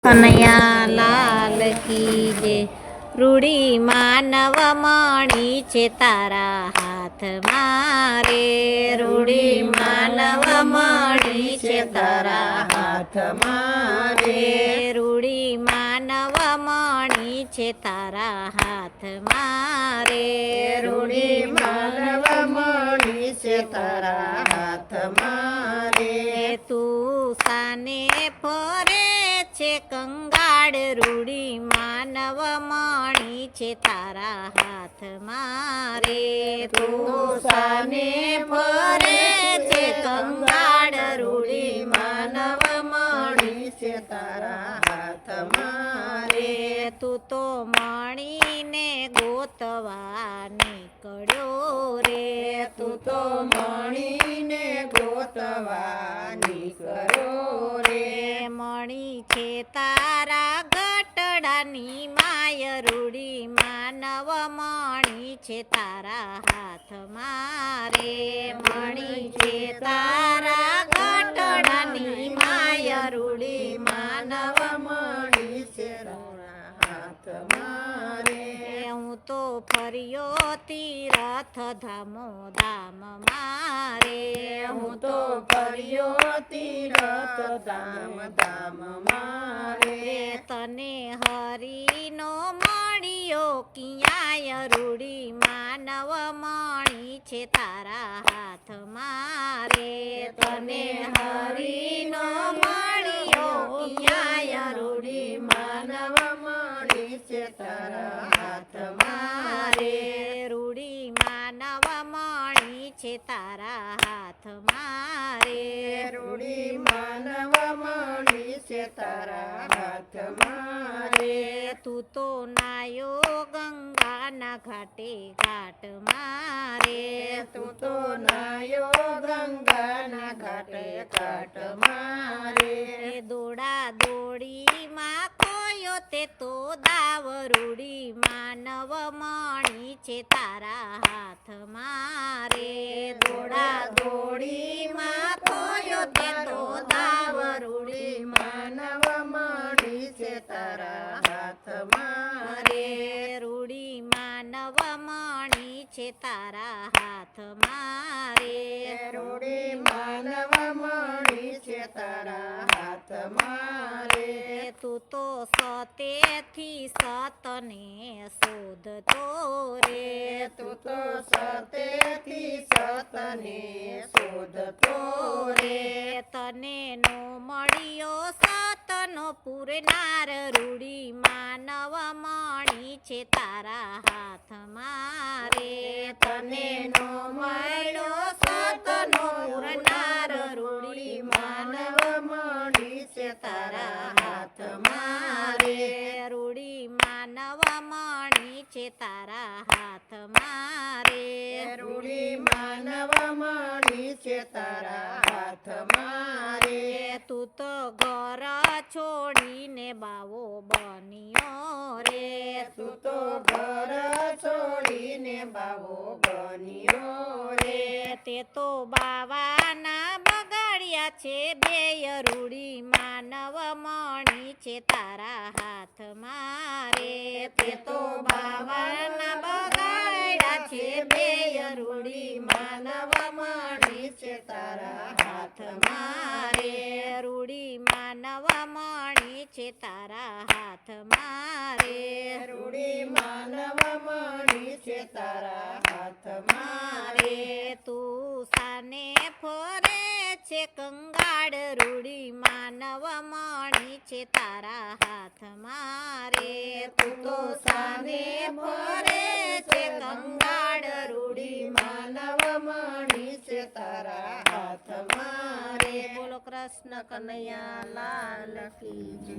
કનૈયા લાલ કી જય। રૂડી માનવ મણી છે તારા હાથમાં રે। રૂડી માનવ મણી છે તારા હાથમાં રે। રૂડી માનવ મણી છે તારા હાથમાં રે। રૂડી માનવ મણી છે તારા હાથમાં રે। તું સાને ફરે છે કંગાળ રૂડી માનવ મણી છે તારા હાથમાં રે। તું સાને ફરે છે કંગાળ રૂડી માનવ મણી છે તારા હાથમાં રે। તું તો મણીને ગોતવા નીકળ્યો રે। તું તો મણીને ગોતવા નીકળ્યો રે। મણી છે તારા ગટડાની માય રૂડી માનવ મણી છે તારા હાથમાં રે। મણી છે તારા ગટડાની માય રૂડી માનવ મણી છે તારા હાથમાં રે। હું તો ફર્યો તીરથ ધામો ધામ મારે। હું તો ફર્યો તીરથ ધામ ધામ મારે। તને હરીનો મળ્યો કિયાય રૂડી માનવ મણી છે તારા હાથમાં રે। તને હરીનો મળ્યો કિયાય રૂડી માનવ મણી છે તારા હાથમાં રે। રૂડી માનવ મણી છે તારા હાથમાં રે। રૂડી માનવ મણી છે તારા હાથમાં રે। તું તો નાયો ગંગાના ઘાટે ઘાટ મારે। તું તો નાયો ગંગાના ઘાટે ઘાટ મારે। દોડા દોડીમાં ખોયો તે તો દાવ રૂડી માનવ મણી છે તારા હાથમાં રે। દોડા દોડીમાં ખોયો તે તો દાવ રૂડી માનવ મણી છે તારા હાથમાં રે। રૂડી માનવ મણી છે તારા હાથમાં રે। રૂડી માનવ મણી છે તારા હાથમાં રે। તું તો સતેથી સતને શોધતો રે। તું તો સતેથી સતને શોધતો રે। તને નો મળ્યો સતનો પૂરનાર રૂડી માનવ મણી છે તારા હાથમાં રે। તને નો મળ્યો સતનો પૂરનાર રૂડી માનવ મણી છે તારા હાથમાં રે। રૂડી માનવ મણી છે તારા હાથમાં રે। રૂડી માનવ મણી છે તારા હાથમાં રે। તું તો ઘર છોડીને બાવો બન્યો રે। તું તો ઘર છોડીને બાવો બન્યો રે। તે તો બાવાના બગાડ્યા છે બેય રૂડી માનવ મણી છે તારા હાથમાં રે। તે તો બાવાના બગાડ્યા છે બેય રૂડી માનવ મણી છે તારા હાથમાં રે। રૂડી માનવ મણી છે તારા હાથમાં રે। રૂડી માનવ મણી છે તારા હાથમાં રે। તું સાને ફરે છે કંગાળ રૂડી માનવ મણી છે તારા હાથમાં રે। તું તો સાને ફરે છે કંગાળ રૂડી માનવ મણી છે તારા હાથમાં રે। બોલો કૃષ્ણ કનૈયા લાલ કી જય।